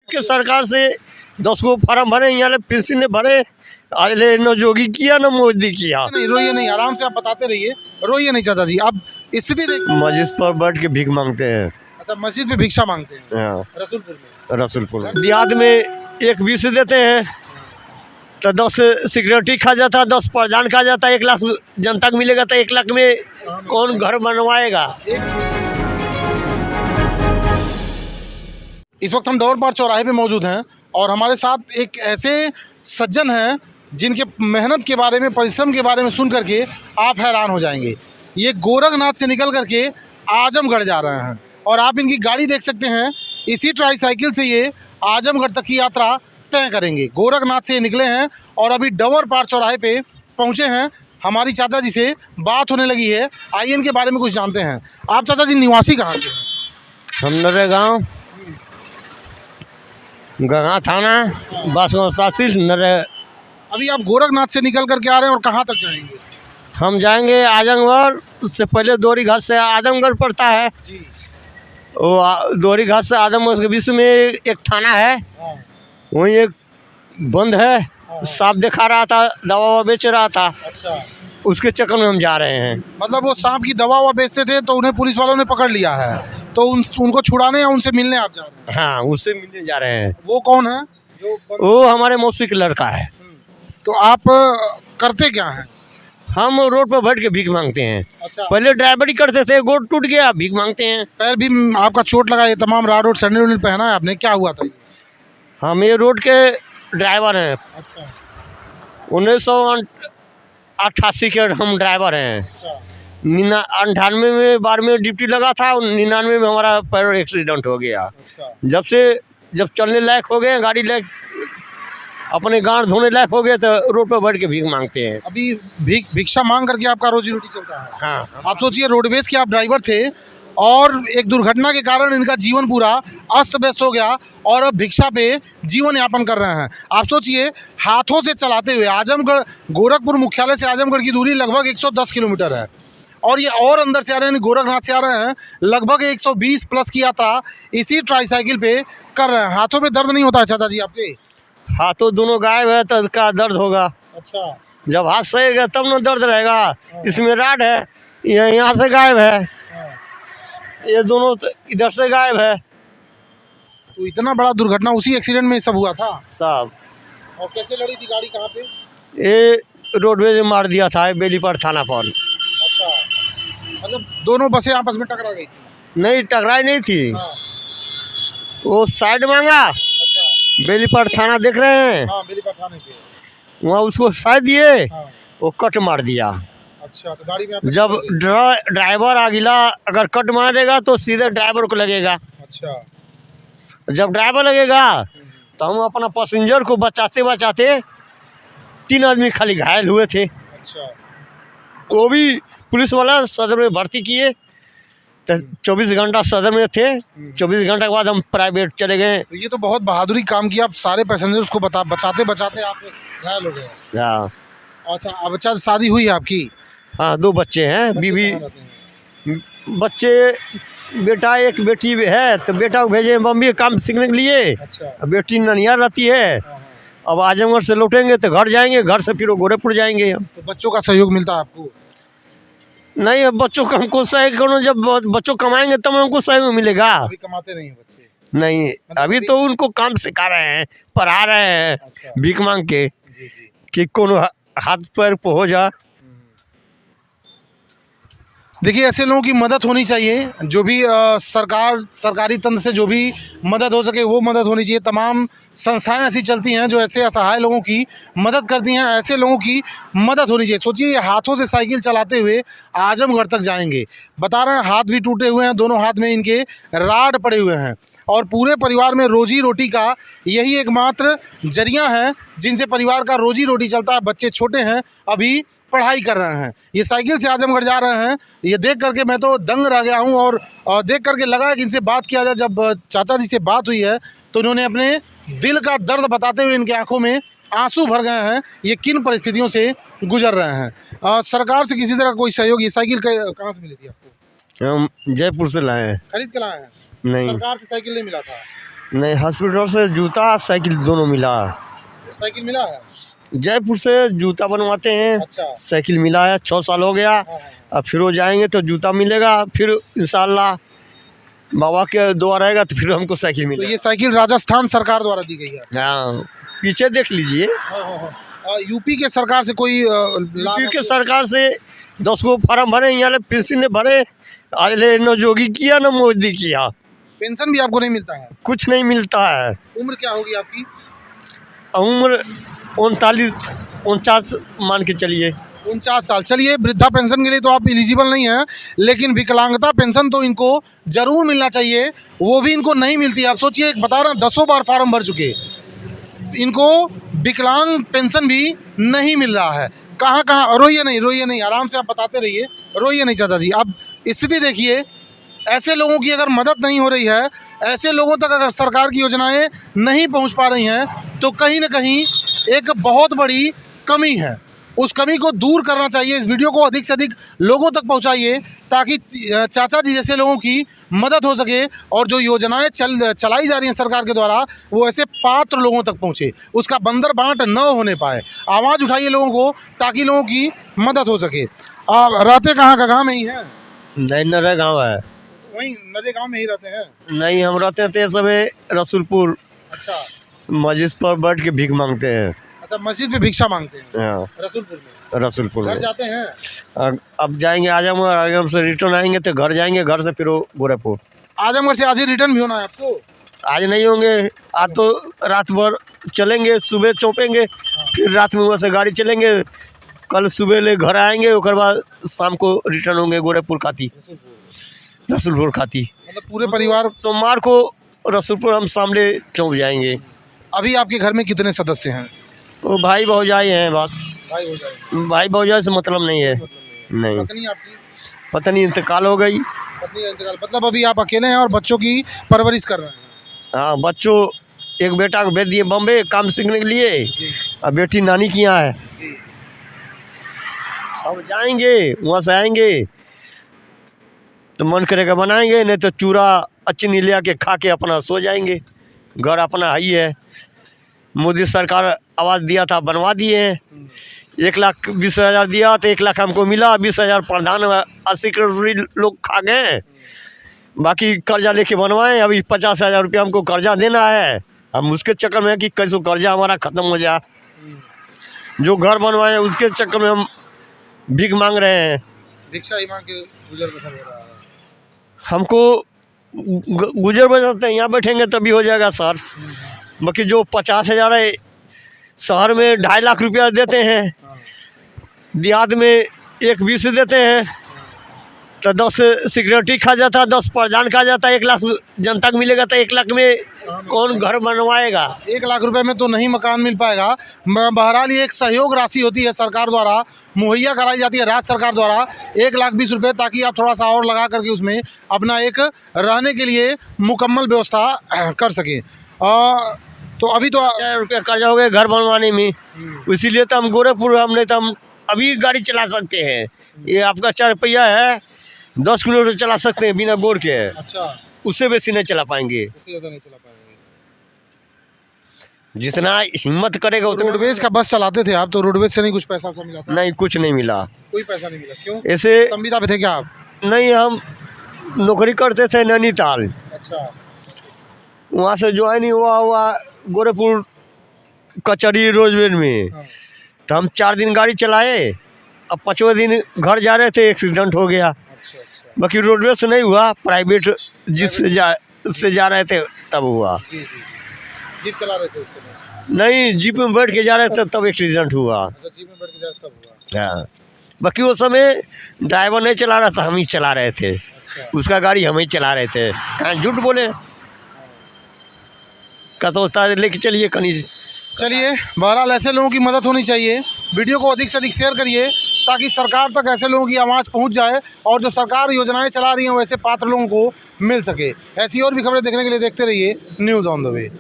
कि सरकार से 10 को फार्म भरे, यहाँ पेंशन भरे, आले न जोगी किया न मोदी किया। नहीं रोइए नहीं, आराम से आप बताते रहिए, रोइए नहीं चाचा जी। अब स्थिति देखिए, मस्जिद पर बैठ के भीख मांगते हैं। अच्छा मस्जिद में भिक्षा मांगते हैं हाँ, रसूलपुर में। रसूलपुर में देहात में 1 20 देते हैं तो 10 सिक्योरिटी खा जाता, 10 प्रधान खा जाता, 1 लाख जनता को मिलेगा तो 1 लाख में कौन घर बनवाएगा। इस वक्त हम दौरपार चौराहे पे मौजूद हैं और हमारे साथ एक ऐसे सज्जन हैं जिनके मेहनत के बारे में, परिश्रम के बारे में सुन करके आप हैरान हो जाएंगे। ये गोरखनाथ से निकल करके आजमगढ़ जा रहे हैं और आप इनकी गाड़ी देख सकते हैं। इसी ट्राईसाइकिल से ये आजमगढ़ तक की यात्रा तय करेंगे। गोरखनाथ से निकले हैं और अभी दौरपार चौराहे पे पहुँचे हैं। हमारी चाचा जी से बात होने लगी है, आइए इनके बारे में कुछ जानते हैं। आप चाचा जी निवासी कहाँ के हैं? हम नरे गाँव गंगा थाना बासवासी नरे। अभी आप गोरखनाथ से निकल करके आ रहे हैं और कहाँ तक जाएंगे? हम जाएंगे आजमगढ़, उससे पहले दोहरी घाट से आजमगढ़ पड़ता है। जी। वो दोहरी घाट से आजमगढ़ के बीच में एक थाना है, हाँ। वहीं एक बंद है, सांप दिखा रहा था, दवा बेच रहा था, अच्छा, उसके चक्कर में हम जा रहे हैं। मतलब वो सांप की दवा ववा बेचते थे तो उन्हें पुलिस वालों ने पकड़ लिया है, तो उनको छुड़ाने या उनसे मिलने आप जा रहे हैं? हाँ, उससे मिलने जा रहे हैं। वो कौन है? वो हमारे मौसी का लड़का है। तो आप करते क्या हैं? हम रोड पर बैठ के भीख मांगते हैं। अच्छा, पहले ड्राइवरी करते थे, गोड़ टूट गया, भीख मांगते हैं। पैर भी आपका चोट लगा, ये तमाम राड रोड सैंडल वैंडल पहना है आपने, क्या हुआ था? हम ये रोड के ड्राइवर हैं। अच्छा, 1988 के हम ड्राइवर हैं। 98 में बार में ड्यूटी लगा था, 99 में हमारा पैर एक्सीडेंट हो गया। अच्छा, जब चलने लायक हो गए, गाड़ी लायक, अपने गांड धोने लायक हो गए तो रोड पर बैठ के भीख मांगते हैं। अभी भिक्षा मांग करके आपका रोजी रोटी चलता है? हाँ। आप सोचिए, रोडवेज के आप ड्राइवर थे और एक दुर्घटना के कारण इनका जीवन पूरा अस्त व्यस्त हो गया और अब भिक्षा पे जीवन यापन कर रहे हैं। आप सोचिए, हाथों से चलाते हुए आजमगढ़, गोरखपुर मुख्यालय से आजमगढ़ की दूरी लगभग 110 किलोमीटर है और ये और अंदर से आ रहे हैं, गोरखनाथ से आ रहे हैं, लगभग 120 प्लस की यात्रा इसी ट्राईसाइकिल पे कर रहे हैं। हाथों में दर्द नहीं होता है चाचा जी आपके? हाथों दोनों गायब है तो क्या दर्द होगा? अच्छा, जब हाथ सहेगा तब ना दर्द रहेगा। इसमें राड है, ये यहाँ से गायब है, ये दोनों इधर से गायब है। तो इतना बड़ा दुर्घटना उसी एक्सीडेंट में सब हुआ था साहब? और कैसे लड़ी थी गाड़ी, कहाँ पे? ये रोडवेज में मार दिया था, बेलीपाड़ थाना पर। अच्छा, मतलब दोनों बसें आपस में टकरा गई थी? नहीं, टकराई नहीं थी। हाँ। वो साइड मांगा, अच्छा, बेलीपाड़ थाना देख रहे हैं, हाँ बेलीपाड़ थाने पे। वहाँ उसको साइड दिए, हाँ। वो कट मार दिया। अच्छा, तो गाड़ी में आपने जब टक्कर दी? ड्राइवर अगला अगर कट मारेगा तो सीधे ड्राइवर को लगेगा। अच्छा, जब ड्राइवर लगेगा तो हम अपना पैसेंजर को बचाते बचाते 3 आदमी खाली घायल हुए थे। अच्छा, वो भी पुलिस वाला सदर में भर्ती किए तो 24 घंटा सदर में थे। 24 घंटे के बाद हम प्राइवेट चले गए। तो ये तो बहुत बहादुरी काम किया, आप सारे पैसेंजर्स को बचाते बचाते आप घायल हो गए। हाँ। अच्छा, अब बच्चा शादी हुई है आपकी? हाँ, 2 बच्चे हैं, बीवी, कहाँ रहते हैं? बच्चे, बेटा एक बेटी है, तो बेटा को भेजे बम्बई काम सीखने के लिए, अच्छा, बेटी ननिहाल रहती है। हाँ, हाँ। अब आजमगढ़ से लौटेंगे तो घर जाएंगे, घर से फिर गोरखपुर जाएंगे। तो बच्चों का सहयोग मिलता है आपको? नहीं, अब बच्चों को हमको सहयोग करो, जब बच्चों कमाएंगे तब हमको सहयोग मिलेगा। अभी कमाते नहीं हैं बच्चे? नहीं, अभी तो उनको काम सिखा रहे हैं, पढ़ा रहे हैं, अच्छा, भीख मांग के, जी जी। कि कौन हाथ पैर पे हो जा। देखिए, ऐसे लोगों की मदद होनी चाहिए, जो भी सरकारी तंत्र से जो भी मदद हो सके वो मदद होनी चाहिए। तमाम संस्थाएं ऐसी चलती हैं जो ऐसे असहाय लोगों की मदद करती हैं, ऐसे लोगों की मदद होनी चाहिए। सोचिए, ये हाथों से साइकिल चलाते हुए आजमगढ़ तक जाएंगे। बता रहे हैं हाथ भी टूटे हुए हैं, दोनों हाथ में इनके राड पड़े हुए हैं और पूरे परिवार में रोजी रोटी का यही एकमात्र जरिया है जिनसे परिवार का रोजी रोटी चलता है। बच्चे छोटे हैं, अभी पढ़ाई कर रहे हैं, ये साइकिल से आजमगढ़ जा रहे हैं। ये देख करके मैं तो दंग रह गया हूँ और देख करके लगा कि इनसे बात किया जाए। जब चाचा जी से बात हुई है तो इन्होंने अपने दिल का दर्द बताते हुए इनके आंखों में आंसू भर गए हैं, ये किन परिस्थितियों से गुजर रहे हैं। सरकार से किसी तरह कोई सहयोग, ये साइकिल कहाँ से मिली थी आपको? हम जयपुर से लाए हैं। खरीद के लाए हैं? नहीं, सरकार से साइकिल नहीं मिला था? नहीं, हॉस्पिटल से जूता साइकिल दोनों मिला है। साइकिल मिला है? जयपुर से जूता बनवाते हैं, अच्छा। साइकिल मिला है, 6 साल हो गया। अब फिर वो जाएंगे तो जूता मिलेगा, फिर इंशाल्लाह बाबा के दुआ रहेगा तो फिर हमको साइकिल तो मिलेगा। ये साइकिल राजस्थान सरकार द्वारा दी गई है? हाँ, पीछे देख लीजिए। यूपी के सरकार से कोई लाभ? यूपी के सरकार से 10 गो फार्म भरे, यहाँ ले पेंशन भरे, आज ले न जोगी किया न मोदी किया, पेंशन भी आपको नहीं मिलता है? कुछ नहीं मिलता है। उम्र क्या होगी आपकी? उम्र 39-49 मान के चलिए। 49 साल। चलिए, वृद्धा पेंशन के लिए तो आप एलिजिबल नहीं हैं, लेकिन विकलांगता पेंशन तो इनको जरूर मिलना चाहिए, वो भी इनको नहीं मिलती। आप सोचिए, बता रहा हूँ 10 बार फार्म भर चुके, इनको विकलांग पेंशन भी नहीं मिल रहा है। कहाँ कहाँ, रोइए नहीं, आराम से आप बताते रहिए, रोइए नहीं चाचा जी। अब स्थिति देखिए, ऐसे लोगों की अगर मदद नहीं हो रही है, ऐसे लोगों तक अगर सरकार की योजनाएं नहीं पहुंच पा रही हैं, तो कहीं ना कहीं एक बहुत बड़ी कमी है। उस कमी को दूर करना चाहिए। इस वीडियो को अधिक से अधिक लोगों तक पहुंचाइए, ताकि चाचा जी जैसे लोगों की मदद हो सके और जो योजनाएं चलाई जा रही हैं सरकार के द्वारा, वो ऐसे पात्र लोगों तक पहुंचे, उसका बंदर बांट न होने पाए। आवाज़ उठाइए लोगों को, ताकि लोगों की मदद हो सके। आप रहते कहाँ का? गाँव में ही हैं? नहीं, नरे गाँव है। वहीं नरे गाँव में ही रहते हैं? नहीं, हम रहते थे सब रसूलपुर। अच्छा। मस्जिद पर बैठ के भीख मांगते हैं। अच्छा, मस्जिद में भिक्षा मांगते हैं? हाँ, रसूलपुर में? रसूलपुर घर में। जाते हैं? अब जाएंगे आजमगढ़ से रिटर्न आएंगे तो घर जाएंगे, घर से फिर गोरखपुर। आजमगढ़ से आज ही रिटर्न भी होना है आपको? आज नहीं होंगे, आज तो रात भर चलेंगे, सुबह चौपेंगे, फिर रात में वहाँ से गाड़ी चलेंगे, कल सुबह ले घर आएंगे, उसके बाद शाम को रिटर्न होंगे गोरखपुर खाती, रसूलपुर खाती। मतलब पूरे परिवार? सोमवार को रसूलपुर हम सामने चौक जाएंगे। अभी आपके घर में कितने सदस्य हैं? वो भाई भौजाई हैं बस। भाई हो जाए? भाई भौजाई से मतलब नहीं है। नहीं, पत्नी आपकी? पत्नी इंतकाल हो गई। पत्नी का इंतकाल, मतलब अभी आप अकेले हैं और बच्चों की परवरिश कर रहे हैं? हाँ, बच्चों, एक बेटा को भेज दिए बम्बे काम सीखने के लिए, और बेटी नानी की यहाँ है। अब जाएंगे, वहाँ से आएंगे तो मन करेगा बनाएंगे, नहीं तो चूरा अच्छी ले आके खा के अपना सो जाएंगे। घर अपना ही है, मोदी सरकार आवाज़ दिया था, बनवा दिए हैं। 1,20,000 दिया तो 1 लाख हमको मिला, 20,000 प्रधान 80 करोड़ लोग खा गए, बाकी कर्जा लेके बनवाए। अभी 50,000 रुपया हमको कर्जा देना है। हम उसके चक्कर में कि कैसे कर्जा हमारा ख़त्म हो जाए, जो घर बनवाए उसके चक्कर में हम भीख मांग रहे हैं। भिक्षा ही मांग के गुजर बसर हो रहा है। हमको गुजर बसर यहाँ बैठेंगे तभी हो जाएगा सर, बाकी जो 50,000 है शहर में 2.5 लाख रुपया देते हैं, देहात में 1,20 देते हैं, तो 10 सिक्योरिटी खा जाता, 10 प्रधान खा जाता, 1 लाख जनता को मिलेगा तो 1 लाख में कौन घर बनवाएगा? 1 लाख रुपए में तो नहीं मकान मिल पाएगा। बहरहाल ये एक सहयोग राशि होती है, सरकार द्वारा मुहैया कराई जाती है, राज्य सरकार द्वारा 1,20,000 रुपये, ताकि आप थोड़ा सा और लगा करके उसमें अपना एक रहने के लिए मुकम्मल व्यवस्था कर सकें। तो अभी तो 1,000 रुपया कर्जा हो गया घर बनवाने में, इसीलिए तो हम गोरखपुर, हम नहीं तो हम अभी गाड़ी चला सकते हैं। ये आपका 4 रुपया है, 10 किलोमीटर चला सकते हैं बिना गोर के। अच्छा, उससे बेसी नहीं चला पाएंगे, उससे ज़्यादा नहीं चला पाएंगे। जितना हिम्मत करेगा उतना। रोडवेज का बस चलाते थे आप, तो रोडवेज से नहीं कुछ पैसा वैसा मिला था? नहीं, कुछ नहीं मिला। कोई पैसा नहीं मिला? क्यों? ऐसे संविदा पे थे क्या आप? नहीं, हम नौकरी करते थे नैनीताल, अच्छा। वहाँ से ज्वाइन हुआ गोरखपुर कचहरी रोजवेज में। हाँ। तो हम 4 दिन गाड़ी चलाए, अब 5वें दिन घर जा रहे थे, एक्सीडेंट हो गया। अच्छा अच्छा। बाकी रोडवेज से नहीं हुआ, प्राइवेट जीप से जा रहे थे तब हुआ। जी जी, जीप चला रहे थे उस समय? नहीं, जीप में बैठ के जा रहे थे तब एक्सीडेंट हुआ। अच्छा, जीप में बैठ के जा तब हुआ? हाँ, बाकी वो समय ड्राइवर नहीं चला रहा था, हम ही चला रहे थे। अच्छा। उसका गाड़ी हम ही चला रहे थे। कहाँ झूठ बोले, का तो उस्ताद लेके चलिए कहीं। चलिए, बहरहाल ऐसे लोगों की मदद होनी चाहिए। वीडियो को अधिक से अधिक शेयर करिए, ताकि सरकार तक ऐसे लोगों की आवाज़ पहुंच जाए, और जो सरकार योजनाएं चला रही हैं वैसे पात्र लोगों को मिल सके। ऐसी और भी खबरें देखने के लिए देखते रहिए न्यूज़ ऑन द वे।